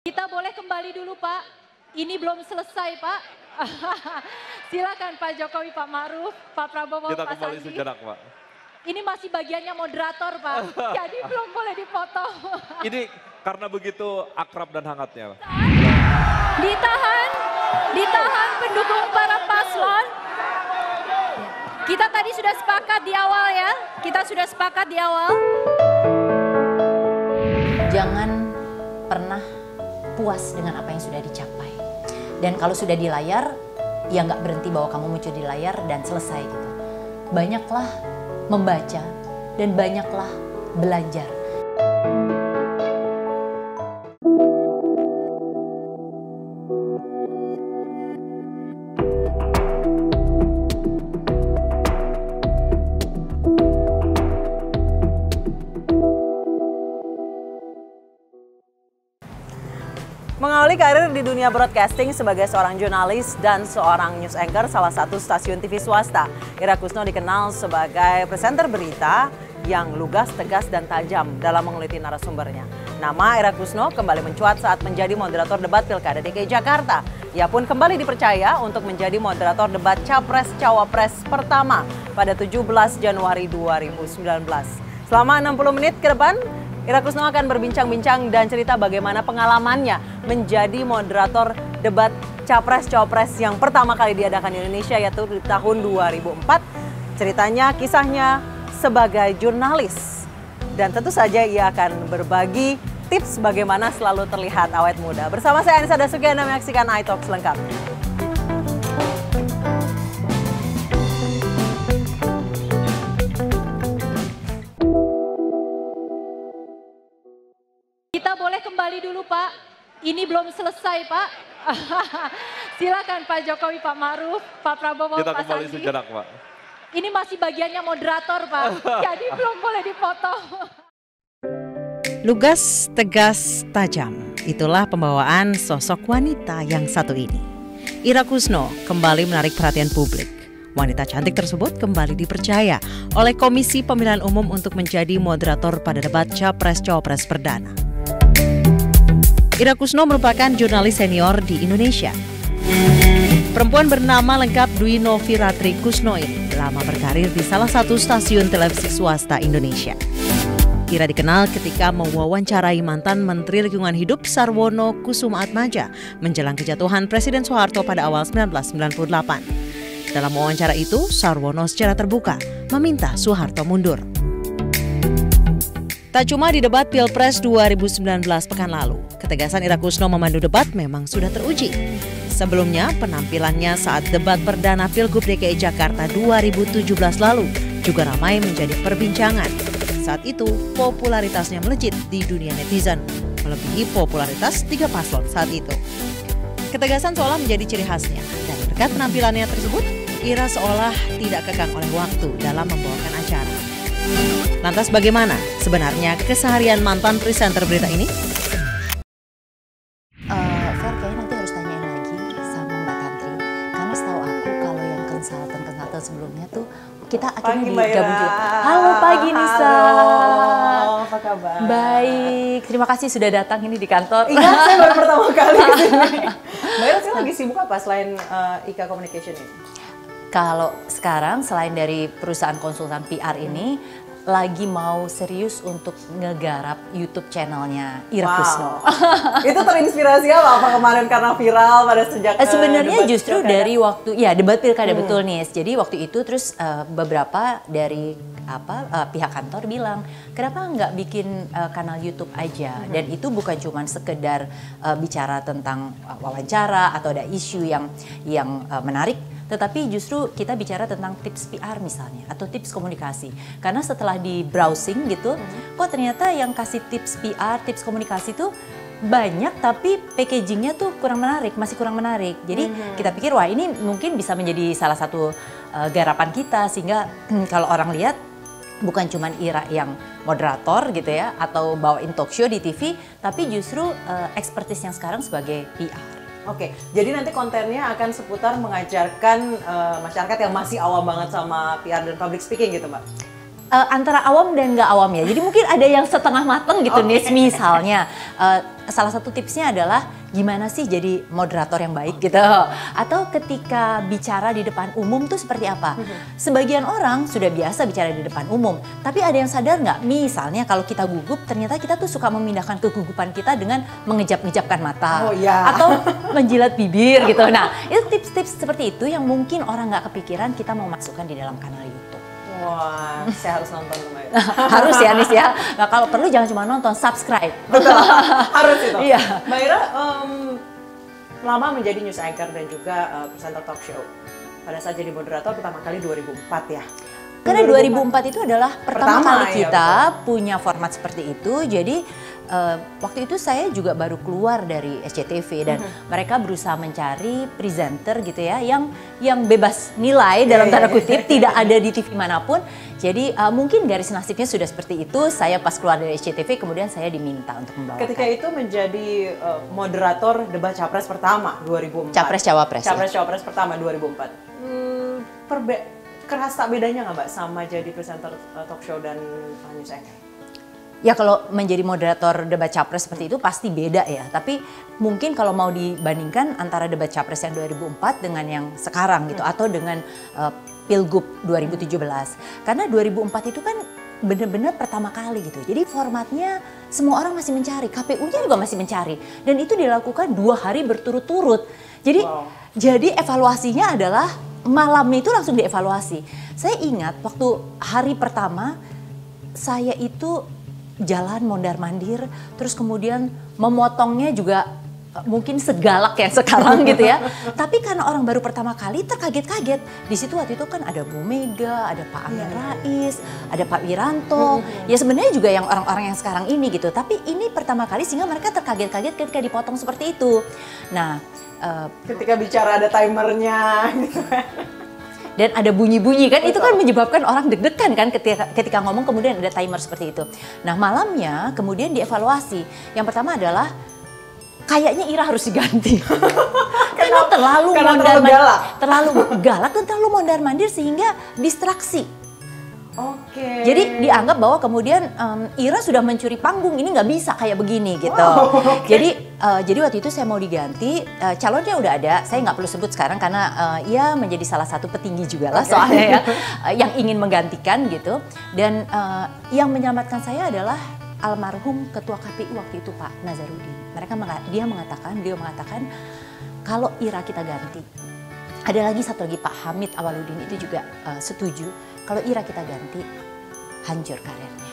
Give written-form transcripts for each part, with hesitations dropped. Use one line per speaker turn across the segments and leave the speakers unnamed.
Kita boleh kembali dulu Pak, ini belum selesai Pak. Silakan Pak Jokowi, Pak Ma'ruf, Pak Prabowo,
Kita
Pak
kembali
Sandi.
sejenak, Pak.
Ini masih bagiannya moderator Pak, jadi belum boleh dipotong.
Ini karena begitu akrab dan hangatnya.
Ditahan pendukung para paslon. Kita tadi sudah sepakat di awal ya,
Jangan pernah puas dengan apa yang sudah dicapai. Dan kalau sudah di layar, ya nggak berhenti bahwa kamu muncul di layar dan selesai gitu. Banyaklah membaca dan banyaklah belajar.
Mengawali karir di dunia broadcasting sebagai seorang jurnalis dan seorang news anchor salah satu stasiun TV swasta, Ira Kusno dikenal sebagai presenter berita yang lugas, tegas, dan tajam dalam mengeliti narasumbernya. Nama Ira Kusno kembali mencuat saat menjadi moderator debat Pilkada DKI Jakarta. Ia pun kembali dipercaya untuk menjadi moderator debat Capres-Cawapres pertama pada 17 Januari 2019. Selama 60 menit ke depan, Ira Kusno akan berbincang-bincang dan cerita bagaimana pengalamannya menjadi moderator debat Capres-Cawapres yang pertama kali diadakan di Indonesia yaitu di tahun 2004. Ceritanya, kisahnya sebagai jurnalis. Dan tentu saja ia akan berbagi tips bagaimana selalu terlihat awet muda. Bersama saya Anissa Dasuki, Anda menyaksikan iTalk selengkapnya.
Kita boleh kembali dulu Pak, ini belum selesai Pak. Silakan Pak Jokowi, Pak Ma'ruf, Pak Prabowo,
Kita
Pak
kembali
Sandi.
sejenak, Pak.
Ini masih bagiannya moderator Pak, jadi belum boleh dipotong.
Lugas, tegas, tajam. Itulah pembawaan sosok wanita yang satu ini. Ira Kusno kembali menarik perhatian publik. Wanita cantik tersebut kembali dipercaya oleh Komisi Pemilihan Umum untuk menjadi moderator pada debat Capres-Cawapres perdana. Ira Kusno merupakan jurnalis senior di Indonesia. Perempuan bernama lengkap Dwi Novi Ratri Kusno ini lama berkarir di salah satu stasiun televisi swasta Indonesia. Ira dikenal ketika mewawancarai mantan Menteri Lingkungan Hidup Sarwono Kusumaatmadja menjelang kejatuhan Presiden Soeharto pada awal 1998. Dalam wawancara itu, Sarwono secara terbuka meminta Soeharto mundur. Tak cuma di debat Pilpres 2019 pekan lalu, ketegasan Ira Kusno memandu debat memang sudah teruji. Sebelumnya, penampilannya saat debat perdana Pilgub DKI Jakarta 2017 lalu juga ramai menjadi perbincangan. Saat itu, popularitasnya melejit di dunia netizen, melebihi popularitas 3 paslon saat itu. Ketegasan seolah menjadi ciri khasnya, dan berkat penampilannya tersebut, Ira seolah tidak kekang oleh waktu dalam membawakan acara. Lantas bagaimana sebenarnya keseharian mantan presenter berita ini?
Fer, kayaknya nanti harus tanyain lagi sama Mbak Tantri. Karena setahu aku kalau yang konsultan sebelumnya tuh kita akhirnya digabung juga. Halo pagi Nisa.
Halo, apa kabar?
Baik, terima kasih sudah datang ini di kantor.
Iya, saya baru pertama kali ke sini. Mbak Ira sekarang lagi sibuk apa selain Ika Communication ini?
Kalau sekarang selain dari perusahaan konsultan PR ini, lagi mau serius untuk ngegarap YouTube channelnya Ira Kusno.
Itu terinspirasi apa kemarin karena viral pada sejak
sebenarnya
debat
justru
pilkada?
dari waktu ya debat pilkada betul nih. Jadi waktu itu terus beberapa dari pihak kantor bilang kenapa nggak bikin kanal YouTube aja, dan itu bukan cuma sekedar bicara tentang wawancara atau ada isu yang menarik, tetapi justru kita bicara tentang tips PR misalnya atau tips komunikasi. Karena setelah di browsing gitu, kok ternyata yang kasih tips PR, tips komunikasi tuh banyak tapi packagingnya tuh masih kurang menarik. Jadi kita pikir wah ini mungkin bisa menjadi salah satu garapan kita sehingga kalau orang lihat bukan cuma Ira yang moderator gitu ya atau bawain talk show di TV, tapi justru expertise yang sekarang sebagai PR.
Oke, jadi nanti kontennya akan seputar mengajarkan masyarakat yang masih awam banget sama PR dan public speaking gitu, Mbak?
antara awam dan nggak awam ya. Jadi mungkin ada yang setengah mateng gitu nih. Misalnya salah satu tipsnya adalah gimana sih jadi moderator yang baik gitu. Atau ketika bicara di depan umum tuh seperti apa. Sebagian orang sudah biasa bicara di depan umum. Tapi ada yang sadar nggak? Misalnya kalau kita gugup ternyata kita tuh suka memindahkan kegugupan kita dengan mengejap-ngejapkan mata.
Oh, iya.
Atau menjilat bibir gitu. Nah itu tips-tips seperti itu yang mungkin orang nggak kepikiran kita mau masukkan di dalam kanal YouTube.
Wah, saya harus nonton Mbak Ira.
Harus ya Nis ya. Nah, kalau perlu jangan cuma nonton, subscribe.
Betul, harus itu.
Iya.
Mbak Ira lama menjadi news anchor dan juga presenter talk show. Pada saat jadi moderator pertama kali 2004 ya.
Karena 2004 itu adalah pertama kali
ya,
kita punya format seperti itu. Jadi waktu itu saya juga baru keluar dari SCTV dan mereka berusaha mencari presenter gitu ya yang bebas nilai dalam tanda kutip, tidak ada di TV manapun. Jadi mungkin garis nasibnya sudah seperti itu. Saya pas keluar dari SCTV kemudian saya diminta untuk membawakan.
Ketika itu menjadi moderator debat capres pertama 2004.
Capres-cawapres.
Capres-cawapres pertama 2004. Kerasa bedanya nggak Mbak sama jadi presenter talk show dan news anchor?
Ya kalau menjadi moderator debat capres seperti itu pasti beda ya. Tapi mungkin kalau mau dibandingkan antara debat capres yang 2004 dengan yang sekarang gitu. Atau dengan Pilgub 2017. Karena 2004 itu kan benar-benar pertama kali gitu. Jadi formatnya semua orang masih mencari. KPU-nya juga masih mencari. Dan itu dilakukan 2 hari berturut-turut. Jadi evaluasinya adalah malamnya itu langsung dievaluasi. Saya ingat waktu hari pertama saya itu jalan mondar-mandir, terus kemudian memotongnya juga mungkin segalak ya sekarang gitu ya. Tapi karena orang baru pertama kali terkaget-kaget. Di situ waktu itu kan ada Bu Mega, ada Pak Amin Rais, ada Pak Wiranto. Ya sebenarnya juga yang orang-orang yang sekarang ini gitu. Tapi ini pertama kali sehingga mereka terkaget-kaget ketika dipotong seperti itu. Nah,
ketika bicara ada timernya gitu kan.
Dan ada bunyi-bunyi kan, itu kan menyebabkan orang deg-degan kan ketika ngomong kemudian ada timer seperti itu. Nah malamnya kemudian dievaluasi. Yang pertama adalah kayaknya Ira harus diganti. Karena terlalu galak dan terlalu mondar-mandir sehingga distraksi.
Oke.
Jadi dianggap bahwa kemudian Ira sudah mencuri panggung, ini nggak bisa kayak begini gitu.
Wow, okay.
Jadi waktu itu saya mau diganti, calonnya udah ada, saya nggak perlu sebut sekarang karena ia menjadi salah satu petinggi juga lah soalnya ya, yang ingin menggantikan gitu. Dan yang menyelamatkan saya adalah almarhum Ketua KPU waktu itu Pak Nazarudin. Dia mengatakan kalau Ira kita ganti. Ada lagi satu lagi Pak Hamid Awaludin itu juga setuju. Kalau Ira kita ganti, hancur karirnya.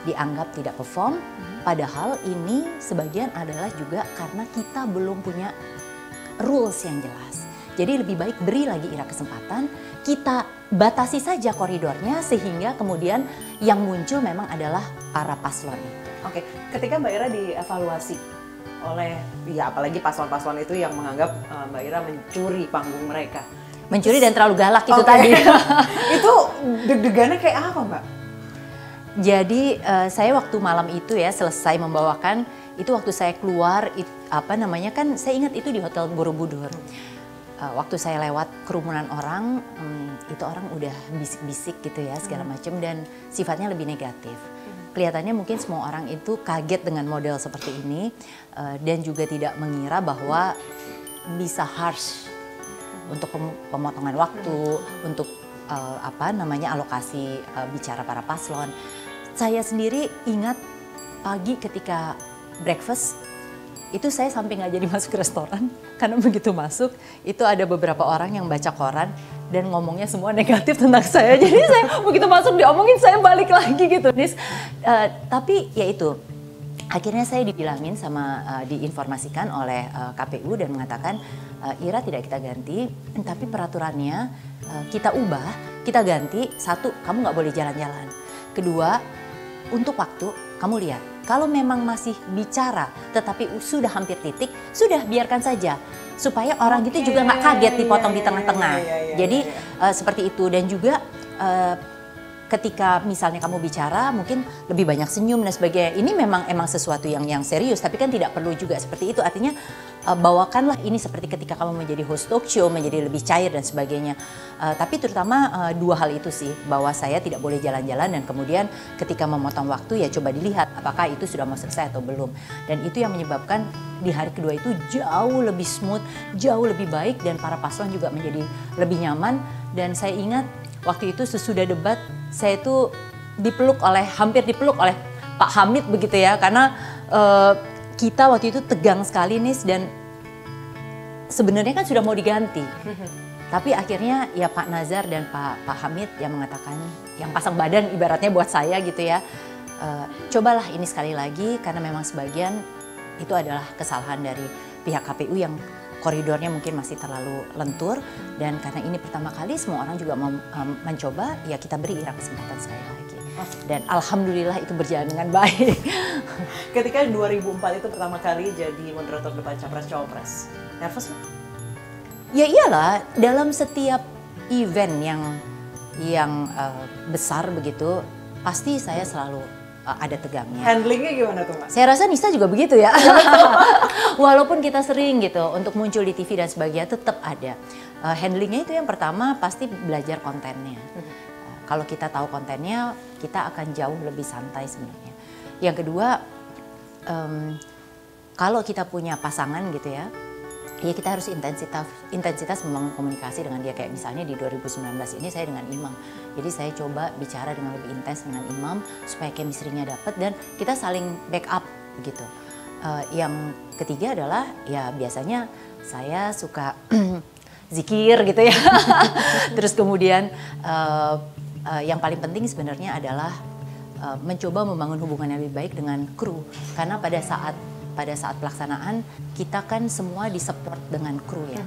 Dianggap tidak perform, padahal ini sebagian adalah juga karena kita belum punya rules yang jelas. Jadi lebih baik beri lagi Ira kesempatan, kita batasi saja koridornya sehingga kemudian yang muncul memang adalah para paslon itu.
Oke, ketika Mbak Ira dievaluasi oleh, ya apalagi paslon-paslon itu yang menganggap Mbak Ira mencuri panggung mereka.
Mencuri dan terlalu galak itu tadi.
Itu deg-degannya kayak apa Mbak?
Jadi saya waktu malam itu ya selesai membawakan, itu waktu saya keluar, kan saya ingat itu di Hotel Borobudur. Waktu saya lewat kerumunan orang, itu orang udah bisik-bisik gitu ya segala macam dan sifatnya lebih negatif. Kelihatannya mungkin semua orang itu kaget dengan model seperti ini dan juga tidak mengira bahwa bisa harsh untuk pemotongan waktu, untuk alokasi bicara para paslon. Saya sendiri ingat pagi ketika breakfast, itu saya sampai nggak jadi masuk restoran karena begitu masuk itu ada beberapa orang yang baca koran dan ngomongnya semua negatif tentang saya. Jadi saya begitu masuk diomongin saya balik lagi gitu, Nis. Tapi ya itu. Akhirnya saya dibilangin diinformasikan oleh KPU dan mengatakan Ira tidak kita ganti, tapi peraturannya kita ubah, kita ganti. 1, kamu nggak boleh jalan-jalan. 2, untuk waktu kamu lihat, kalau memang masih bicara tetapi sudah hampir titik, sudah biarkan saja. Supaya orang gitu juga nggak kaget dipotong di tengah-tengah. Jadi seperti itu dan juga ketika misalnya kamu bicara mungkin lebih banyak senyum dan sebagainya. Ini emang sesuatu yang serius, tapi kan tidak perlu juga seperti itu. Artinya bawakanlah ini seperti ketika kamu menjadi host talk show, menjadi lebih cair dan sebagainya. Tapi terutama dua hal itu sih, bahwa saya tidak boleh jalan-jalan dan kemudian ketika memotong waktu ya coba dilihat apakah itu sudah mau selesai atau belum. Dan itu yang menyebabkan di hari kedua itu jauh lebih smooth, jauh lebih baik dan para paslon juga menjadi lebih nyaman. Dan saya ingat waktu itu sesudah debat saya itu hampir dipeluk oleh Pak Hamid begitu ya, karena kita waktu itu tegang sekali nih dan sebenarnya kan sudah mau diganti. Tapi akhirnya ya Pak Nazar dan Pak Hamid yang mengatakan, yang pasang badan ibaratnya buat saya gitu ya, cobalah ini sekali lagi karena memang sebagian itu adalah kesalahan dari pihak KPU yang koridornya mungkin masih terlalu lentur, dan karena ini pertama kali semua orang juga mau mencoba, ya kita beri Ira kesempatan sekali lagi. Dan alhamdulillah itu berjalan dengan baik.
Ketika 2004 itu pertama kali jadi moderator debat Capres-Cawapres, nervous nggak?
Ya iyalah, dalam setiap event yang besar begitu, pasti saya selalu ada tegangnya.
Handlingnya gimana tuh Mbak?
Saya rasa Nisa juga begitu ya. Walaupun kita sering gitu untuk muncul di TV dan sebagainya, tetap ada. Handlingnya itu yang pertama pasti belajar kontennya. Kalau kita tahu kontennya, kita akan jauh lebih santai sebenarnya. Yang kedua, kalau kita punya pasangan gitu ya, ya kita harus intensitas membangun komunikasi dengan dia. Kayak misalnya di 2019 ini saya dengan Imam. Jadi saya coba bicara dengan lebih intens dengan Imam supaya chemistry-nya dapat dan kita saling backup begitu. Yang ketiga adalah ya biasanya saya suka zikir gitu ya. Terus kemudian yang paling penting sebenarnya adalah mencoba membangun hubungan yang lebih baik dengan kru. Karena pada saat pelaksanaan kita kan semua disupport dengan kru ya,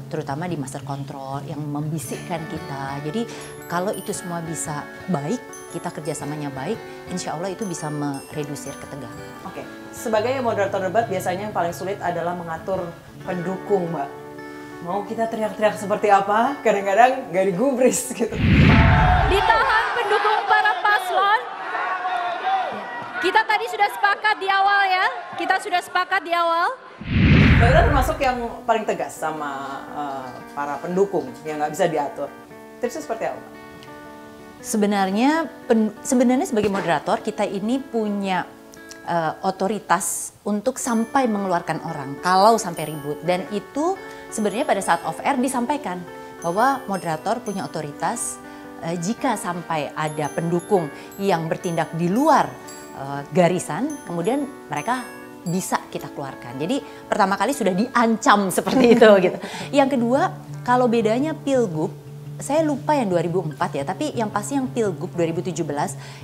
terutama di master control yang membisikkan kita. Jadi kalau itu semua bisa baik, kita kerjasamanya baik, insya Allah itu bisa meredusir ketegangan.
Oke, sebagai moderator debat biasanya yang paling sulit adalah mengatur pendukung Mbak. Mau kita teriak-teriak seperti apa, kadang-kadang gak digubris gitu.
Ditahan pendukung para paslon. Kita tadi sudah sepakat di awal ya,
Mbak Ira termasuk yang paling tegas sama para pendukung yang nggak bisa diatur. Tipsnya seperti apa?
Sebenarnya sebagai moderator kita ini punya otoritas untuk sampai mengeluarkan orang kalau sampai ribut, dan itu sebenarnya pada saat off air disampaikan bahwa moderator punya otoritas jika sampai ada pendukung yang bertindak di luar garisan, kemudian mereka bisa kita keluarkan. Jadi pertama kali sudah diancam seperti itu gitu. Yang kedua, kalau bedanya pilgub, saya lupa yang 2004 ya, tapi yang pasti yang pilgub 2017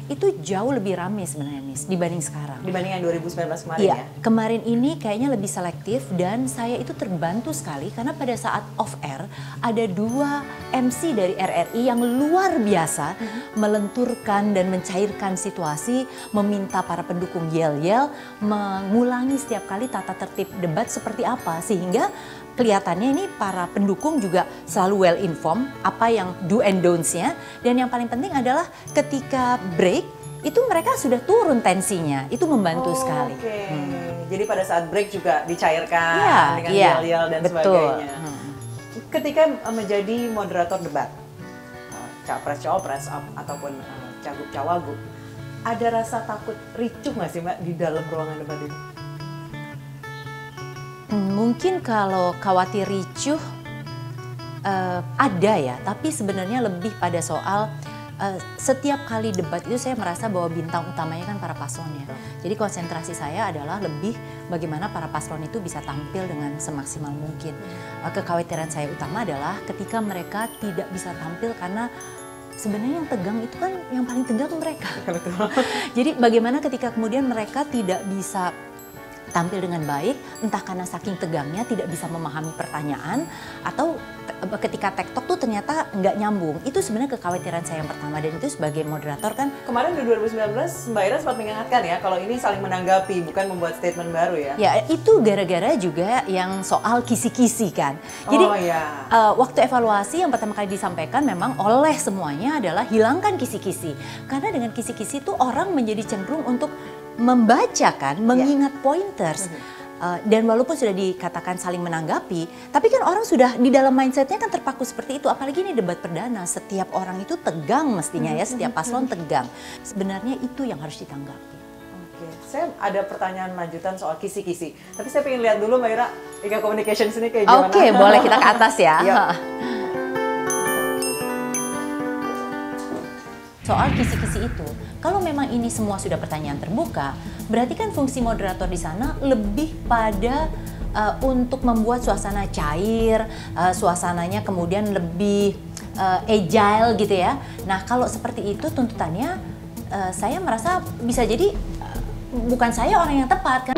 itu jauh lebih ramai sebenarnya Nis dibanding sekarang.
Dibanding yang 2019 kemarin
Iya,
ya?
Kemarin ini kayaknya lebih selektif dan saya itu terbantu sekali karena pada saat off air ada 2 MC dari RRI yang luar biasa melenturkan dan mencairkan situasi, meminta para pendukung yel-yel, mengulangi setiap kali tata tertib debat seperti apa, sehingga kelihatannya ini para pendukung juga selalu well informed apa yang do and don'ts-nya, dan yang paling penting adalah ketika break itu mereka sudah turun tensinya, itu membantu sekali.
Oke. Jadi pada saat break juga dicairkan dengan
iya,
yel-yel dan
betul.
sebagainya. Ketika menjadi moderator debat, capres-cawapres ataupun cagup-cawagup, ada rasa takut ricuh nggak sih Mbak di dalam ruangan debat itu?
Mungkin kalau khawatir ricuh ada ya, tapi sebenarnya lebih pada soal setiap kali debat itu saya merasa bahwa bintang utamanya kan para paslon ya. Jadi konsentrasi saya adalah lebih bagaimana para paslon itu bisa tampil dengan semaksimal mungkin. Kekhawatiran saya utama adalah ketika mereka tidak bisa tampil karena sebenarnya yang tegang itu kan yang paling tegang mereka. Jadi bagaimana ketika kemudian mereka tidak bisa tampil dengan baik, entah karena saking tegangnya tidak bisa memahami pertanyaan, atau ketika TikTok tuh ternyata nggak nyambung. Itu sebenarnya kekhawatiran saya yang pertama, dan itu sebagai moderator kan.
Kemarin di 2019 Mbak Ira sempat mengingatkan ya kalau ini saling menanggapi, bukan membuat statement baru ya.
Ya itu gara-gara juga yang soal kisi-kisi kan. Jadi waktu evaluasi yang pertama kali disampaikan memang oleh semuanya adalah hilangkan kisi-kisi. Karena dengan kisi-kisi itu orang menjadi cenderung untuk membaca kan, mengingat pointers. Dan walaupun sudah dikatakan saling menanggapi, tapi kan orang sudah di dalam mindsetnya kan terpaku seperti itu. Apalagi ini debat perdana, setiap orang itu tegang mestinya ya, setiap paslon tegang. Sebenarnya itu yang harus ditanggapi.
Oke, saya ada pertanyaan lanjutan soal kisi-kisi. Tapi saya pengen lihat dulu Mbak Ira, Ika Communications ini kayak gimana.
Oke, boleh kita ke atas ya. Soal kisi-kisi itu, kalau memang ini semua sudah pertanyaan terbuka, berarti kan fungsi moderator di sana lebih pada untuk membuat suasana cair, suasananya kemudian lebih agile gitu ya. Nah kalau seperti itu tuntutannya, saya merasa bisa jadi bukan saya orang yang tepat kan.